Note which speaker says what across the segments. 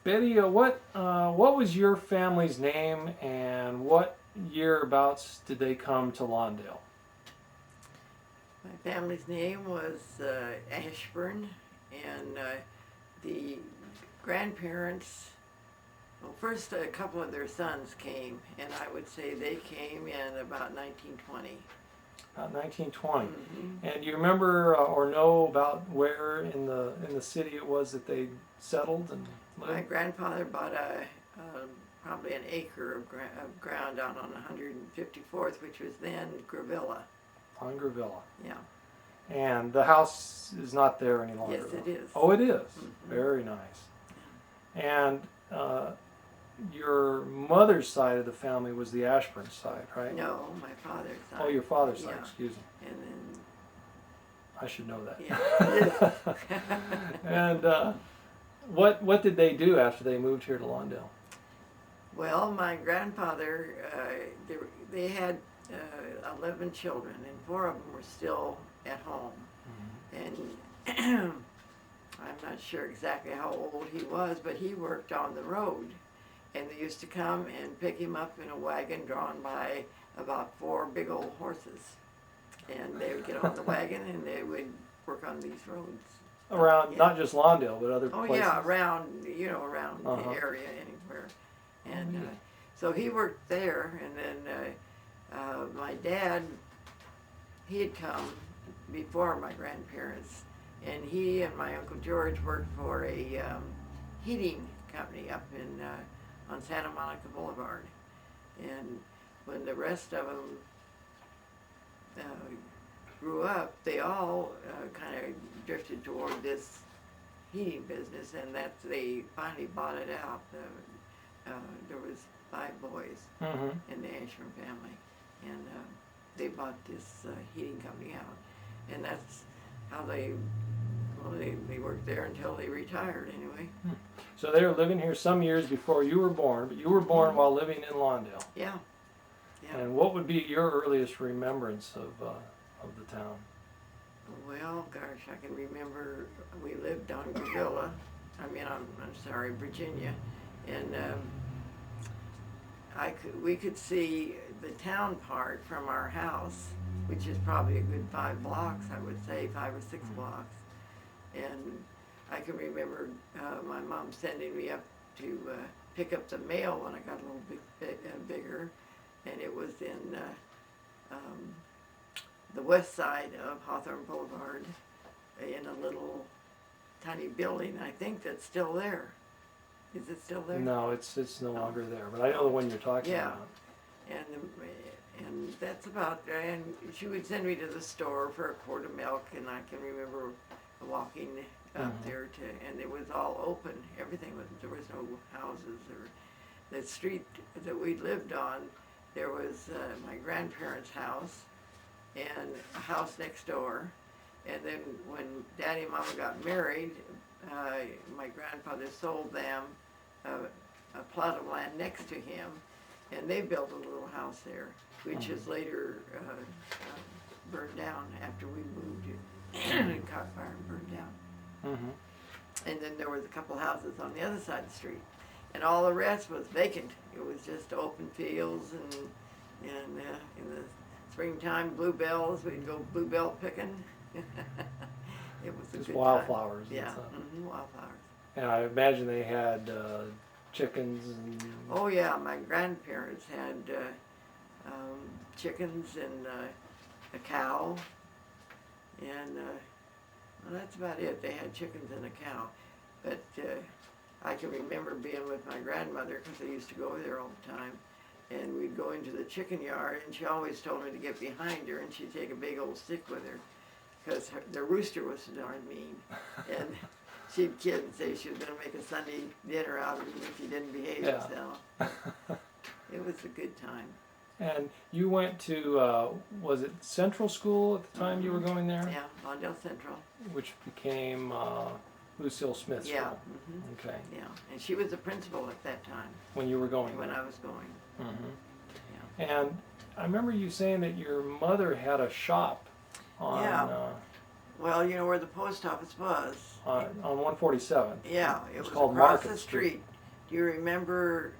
Speaker 1: Betty, what was your family's name, and what yearabouts did they come to Lawndale?
Speaker 2: My family's name was Ashburn, and the grandparents, well, first a couple of their sons came, and I would say they came in about 1920.
Speaker 1: About 1920.
Speaker 2: Mm-hmm.
Speaker 1: And do you remember or know about where in the city it was that they settled and lived?
Speaker 2: My grandfather bought probably an acre of ground out on 154th, which was then Gravilla.
Speaker 1: On Gravilla.
Speaker 2: Yeah.
Speaker 1: And the house is not there any longer.
Speaker 2: Yes, it is.
Speaker 1: Oh, it is.
Speaker 2: Mm-hmm.
Speaker 1: Very nice. And your mother's side of the family was the Ashburn side, right?
Speaker 2: No, my father's side.
Speaker 1: Oh, your father's side,
Speaker 2: Yeah.
Speaker 1: excuse me.
Speaker 2: And then,
Speaker 1: I should know that.
Speaker 2: yeah.
Speaker 1: And what did they do after they moved here to Lawndale?
Speaker 2: Well, my grandfather, they had 11 children, and 4 of them were still at home. Mm-hmm. And I'm not sure exactly how old he was, but he worked on the road. And they used to come and pick him up in a wagon drawn by about 4 big old horses. And they would get on the wagon and they would work on these roads.
Speaker 1: Around,
Speaker 2: yeah.
Speaker 1: Not just Lawndale, but other
Speaker 2: Oh,
Speaker 1: places?
Speaker 2: yeah, around the area, anywhere. And so he worked there, and then my dad, he had come before my grandparents, and he and my Uncle George worked for a heating company up in on Santa Monica Boulevard. And when the rest of them grew up, they all kind of drifted toward this heating business, and they finally bought it out. There was 5 boys in the Ashburn family, and they bought this heating company out, and that's how they worked there until they retired anyway.
Speaker 1: So they were living here some years before you were born, but you were born while living in Lawndale.
Speaker 2: Yeah.
Speaker 1: And what would be your earliest remembrance of the town?
Speaker 2: Well, gosh, I can remember we lived on Gravilla. I'm sorry, Virginia, and we could see the town part from our house, which is probably a good 5 blocks, I would say, 5 or 6 blocks. And I can remember my mom sending me up to pick up the mail when I got a little bit bigger, and it was in the west side of Hawthorne Boulevard in a little tiny building. I think that's still there. Is it still there?
Speaker 1: No, it's no longer there, but I know the one you're talking about.
Speaker 2: And that's about, and she would send me to the store for a quart of milk, and I can remember walking up there and it was all open. Everything there was no houses, or the street that we lived on, there was my grandparents' house and a house next door. And then when Daddy and Mama got married, my grandfather sold them a plot of land next to him, and they built a little house there, which is later burned down after we moved it. It caught fire and burned down. And then there was a couple houses on the other side of the street, and all the rest was vacant. It was just open fields, and in the springtime, bluebells, we'd go bluebell picking. It was a
Speaker 1: Just
Speaker 2: good
Speaker 1: wildflowers.
Speaker 2: time. Yeah, wildflowers.
Speaker 1: And I imagine they had chickens and...
Speaker 2: Oh yeah, my grandparents had chickens and a cow, and well, that's about it. They had chickens and a cow, but I can remember being with my grandmother, because I used to go there all the time, and we'd go into the chicken yard, and she always told me to get behind her, and she'd take a big old stick with her, because the rooster was so darn mean, and she'd kid and say she was going to make a Sunday dinner out of him if he didn't behave himself. It was a good time.
Speaker 1: And you went to, was it Central School at the time you were going there?
Speaker 2: Yeah, Lawndale Central.
Speaker 1: Which became Lucille Smith School.
Speaker 2: Yeah.
Speaker 1: Okay.
Speaker 2: Yeah, and she was the principal at that time.
Speaker 1: When you were going
Speaker 2: When
Speaker 1: there.
Speaker 2: I was going.
Speaker 1: Yeah. And I remember you saying that your mother had a shop on...
Speaker 2: Well, you know where the post office was?
Speaker 1: On 147.
Speaker 2: Yeah, it was
Speaker 1: called
Speaker 2: across
Speaker 1: Market
Speaker 2: the street. Do you remember,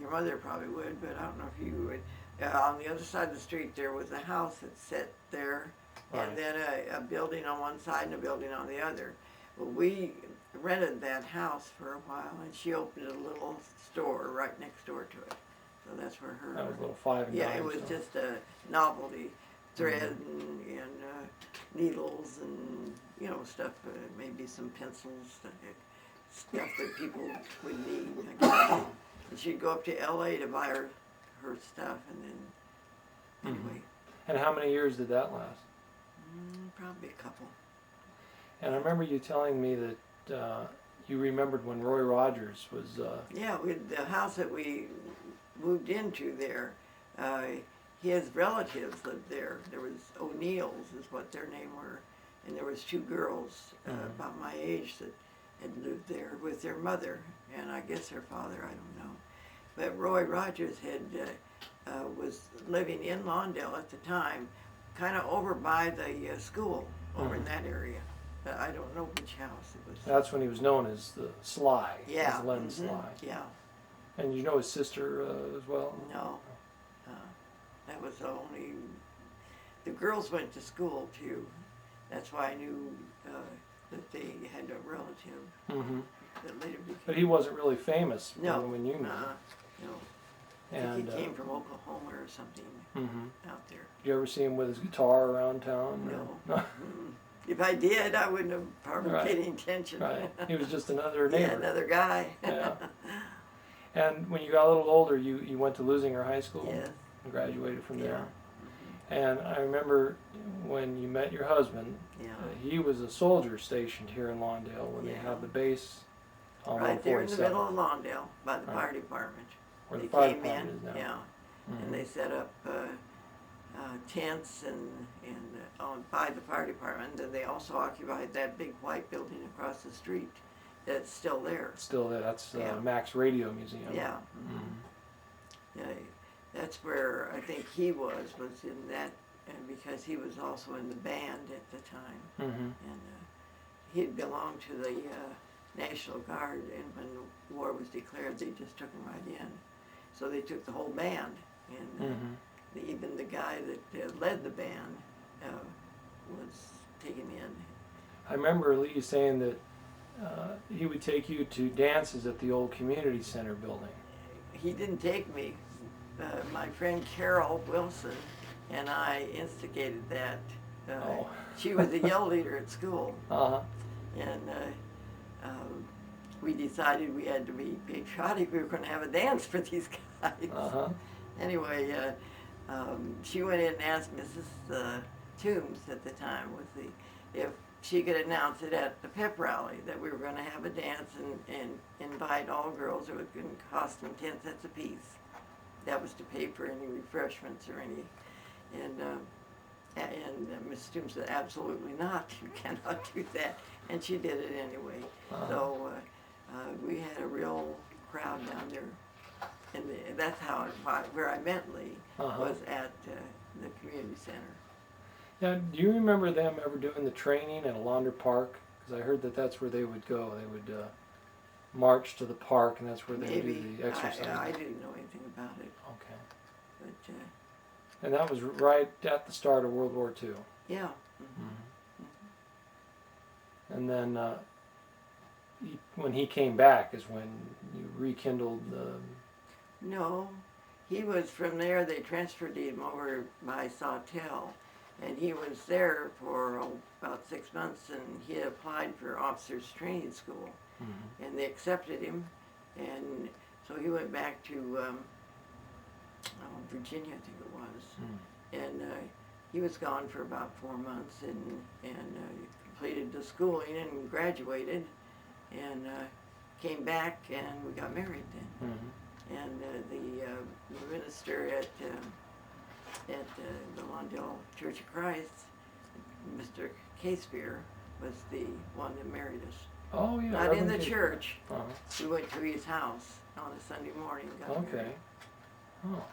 Speaker 2: your mother probably would, but I don't know if you would, on the other side of the street there was a house that sat there,
Speaker 1: Right.
Speaker 2: and then a building on one side and a building on the other. Well, we rented that house for a while, and she opened a little store right next door to it. So that's where her.
Speaker 1: That was a little 5 and
Speaker 2: Yeah,
Speaker 1: dime
Speaker 2: it was
Speaker 1: store.
Speaker 2: just a novelty, thread and needles and, you know, stuff, maybe some pencils, stuff that people would need, I guess. And she'd go up to LA to buy her stuff, and then, anyway,
Speaker 1: And how many years did that last?
Speaker 2: probably a couple.
Speaker 1: And I remember you telling me that you remembered when Roy Rogers was.
Speaker 2: Yeah, the house that we moved into there, his relatives lived there. There was O'Neills is what their name were, and there was two girls about my age that had lived there with their mother, and I guess their father, I don't know. But Roy Rogers was living in Lawndale at the time, kind of over by the school, over in that area. But I don't know which house it was.
Speaker 1: That's when he was known as the Sly.
Speaker 2: Yeah.
Speaker 1: As Len Sly.
Speaker 2: Yeah.
Speaker 1: And you know his sister as well?
Speaker 2: No. That was the only. The girls went to school too. That's why I knew that they had a relative
Speaker 1: Mm-hmm.
Speaker 2: that later became.
Speaker 1: But he wasn't really famous
Speaker 2: No.
Speaker 1: when you knew.
Speaker 2: No. I
Speaker 1: And
Speaker 2: think he came from Oklahoma or something out there.
Speaker 1: did you ever see him with his guitar around town?
Speaker 2: No. If I did, I wouldn't have probably
Speaker 1: Right.
Speaker 2: paid any attention.
Speaker 1: Right. He was just another
Speaker 2: Yeah,
Speaker 1: neighbor.
Speaker 2: another guy.
Speaker 1: Yeah. And when you got a little older, you went to Lusinger High School
Speaker 2: Yes.
Speaker 1: and graduated from there.
Speaker 2: Yeah.
Speaker 1: And I remember when you met your husband,
Speaker 2: Yeah.
Speaker 1: he was a soldier stationed here in Lawndale when they
Speaker 2: Yeah.
Speaker 1: had the base on
Speaker 2: Right there in the
Speaker 1: 147,
Speaker 2: middle of Lawndale by the
Speaker 1: Right.
Speaker 2: fire department.
Speaker 1: where
Speaker 2: They
Speaker 1: the fire
Speaker 2: came
Speaker 1: department
Speaker 2: in,
Speaker 1: is now.
Speaker 2: yeah,
Speaker 1: Mhm.
Speaker 2: and they set up tents and by the fire department. And they also occupied that big white building across the street that's still there.
Speaker 1: Still there. That's
Speaker 2: Yeah.
Speaker 1: Max Radio Museum.
Speaker 2: Yeah.
Speaker 1: Mhm.
Speaker 2: Yeah, that's where I think he was in that, and because he was also in the band at the time,
Speaker 1: Mhm.
Speaker 2: and he had belonged to the National Guard, and when war was declared, they just took him right in. So they took the whole band, and
Speaker 1: Mhm.
Speaker 2: even the guy that led the band was taken in.
Speaker 1: I remember Lee saying that he would take you to dances at the old community center building.
Speaker 2: He didn't take me. My friend Carol Wilson and I instigated that.
Speaker 1: Oh.
Speaker 2: She was a yell leader at school,
Speaker 1: Uh-huh.
Speaker 2: and we decided we had to be patriotic. We were going to have a dance for these guys.
Speaker 1: Uh-huh.
Speaker 2: Anyway, she went in and asked Mrs. Toombs at the time if she could announce it at the pep rally that we were going to have a dance and invite all girls. It was going to cost them 10 cents apiece. That was to pay for any refreshments or any. And Mrs. Toombs said, absolutely not. You cannot do that. And she did it anyway.
Speaker 1: Uh-huh.
Speaker 2: So we had a real crowd down there. And that's where I met Lee,
Speaker 1: Uh-huh.
Speaker 2: was at the community center.
Speaker 1: Now, do you remember them ever doing the training at Alonder Park? Because I heard that that's where they would go. They would march to the park, and that's where they would do the exercise.
Speaker 2: I didn't know anything about it,
Speaker 1: Okay.
Speaker 2: but
Speaker 1: And that was right at the start of World War II.
Speaker 2: yeah.
Speaker 1: And then when he came back is when you rekindled the...
Speaker 2: No, he was from there. They transferred him over by Sawtell, and he was there for about 6 months, and he had applied for officers training school, and they accepted him, and so he went back to Virginia, I think it was, and he was gone for about 4 months, and completed the schooling and graduated, and came back, and we got married then. And the minister at the Lawndale Church of Christ, Mr. Casebeer, was the one that married us.
Speaker 1: Oh, yeah.
Speaker 2: Not in
Speaker 1: Reverend
Speaker 2: the
Speaker 1: Gates.
Speaker 2: church.
Speaker 1: Uh-huh.
Speaker 2: We went to his house on a Sunday morning. and got
Speaker 1: Okay.
Speaker 2: married.
Speaker 1: Oh.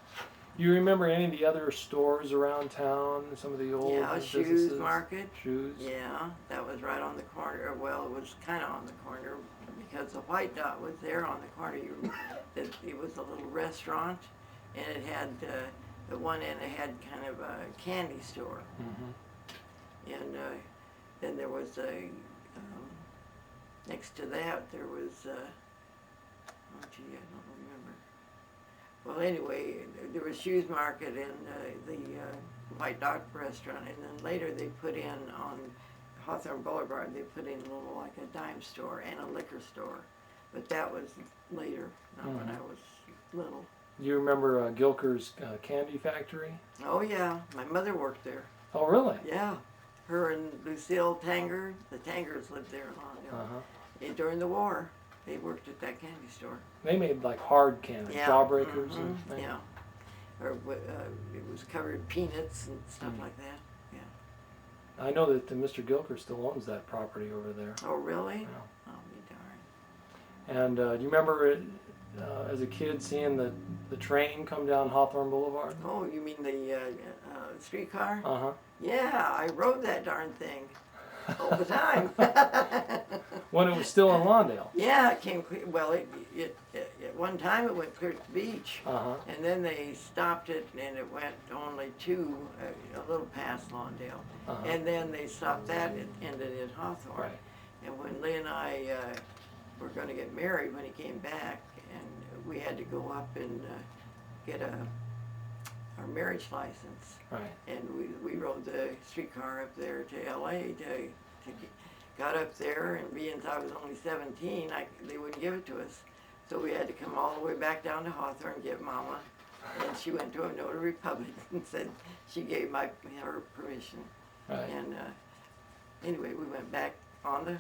Speaker 1: You remember any of the other stores around town? Some of the old
Speaker 2: Yeah,
Speaker 1: businesses?
Speaker 2: Shoes Market.
Speaker 1: Shoes?
Speaker 2: Yeah, that was right on the corner. Well, it was kind of on the corner because the White Dot was there on the corner. It was a little restaurant, and it had the one end. It had kind of a candy store, and then there was a next to that there was oh gee, I don't remember. Well, anyway, there was Shoes Market and the White Dot restaurant, and then later they put in on Hawthorne Boulevard, they put in a little like a dime store and a liquor store. But that was later, not when I was little.
Speaker 1: You remember Gilker's Candy Factory?
Speaker 2: Oh yeah, my mother worked there.
Speaker 1: Oh really?
Speaker 2: Yeah, her and Lucille Tanger, the Tangers lived there in Lawndale. And during the war, they worked at that candy store.
Speaker 1: They made like hard candy, Jawbreakers and things.
Speaker 2: Yeah, or it was covered in peanuts and stuff like that.
Speaker 1: I know that Mr. Gilker still owns that property over there.
Speaker 2: Oh really?
Speaker 1: Yeah.
Speaker 2: Oh, be darned.
Speaker 1: And do you remember as a kid seeing the train come down Hawthorne Boulevard?
Speaker 2: Oh, you mean the streetcar?
Speaker 1: Uh-huh.
Speaker 2: Yeah, I rode that darn thing all the time.
Speaker 1: When it was still in Lawndale?
Speaker 2: Yeah, it came clear. Well, at one time it went clear to the beach, and then they stopped it, and it went only to a little past Lawndale, and then they stopped that. It ended in Hawthorne.
Speaker 1: Right.
Speaker 2: And when Lee and I were going to get married, when he came back, and we had to go up and get our marriage license.
Speaker 1: Right.
Speaker 2: And we rode the streetcar up there to L.A. Got up there, and being I was only 17, they wouldn't give it to us. So we had to come all the way back down to Hawthorne, get Mama, and she went to a notary public and said she gave her permission.
Speaker 1: Right.
Speaker 2: And anyway, we went back on the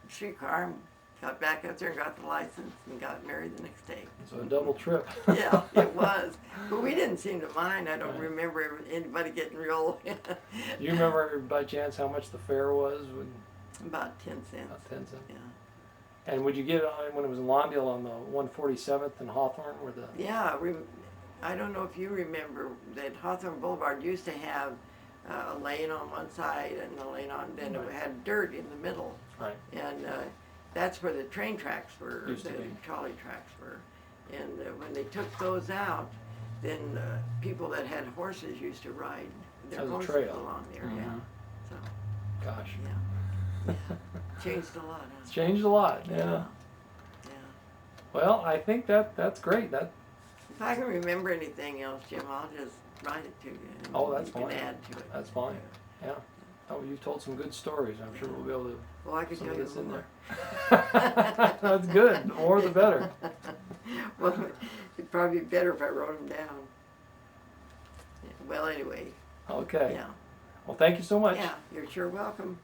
Speaker 2: streetcar and got back up there and got the license and got married the next day.
Speaker 1: So a double trip.
Speaker 2: Yeah, it was. But we didn't seem to mind. I don't remember anybody getting real.
Speaker 1: Do you remember by chance how much the fare was?
Speaker 2: About 10 cents.
Speaker 1: About 10 cents.
Speaker 2: Yeah.
Speaker 1: And would you get it on when it was in Lawndale on the 147th and Hawthorne?
Speaker 2: Yeah, I don't know if you remember that Hawthorne Boulevard used to have a lane on one side and a lane on, then it had dirt in the middle.
Speaker 1: Right.
Speaker 2: And that's where the train tracks were,
Speaker 1: Used to
Speaker 2: the
Speaker 1: be.
Speaker 2: trolley tracks were. And when they took those out, then people that had horses used to ride their
Speaker 1: As a
Speaker 2: horses
Speaker 1: trail.
Speaker 2: along there. Yeah. So,
Speaker 1: Gosh.
Speaker 2: yeah. Changed a lot, huh?
Speaker 1: It's changed a lot. Yeah.
Speaker 2: Yeah.
Speaker 1: Well, I think that's great.
Speaker 2: If I can remember anything else, Jim, I'll just write it to you. And
Speaker 1: Oh, that's
Speaker 2: you
Speaker 1: fine.
Speaker 2: can add to it.
Speaker 1: That's fine. Yeah. Oh, you've told some good stories. I'm sure we'll be able to
Speaker 2: Well, I could
Speaker 1: some
Speaker 2: tell
Speaker 1: of
Speaker 2: you
Speaker 1: this in
Speaker 2: more.
Speaker 1: there. That's good. The more the better.
Speaker 2: Well, it'd probably be better if I wrote them down. Yeah, well, anyway.
Speaker 1: Okay.
Speaker 2: Yeah.
Speaker 1: Well, thank you so much.
Speaker 2: Yeah, you're sure welcome.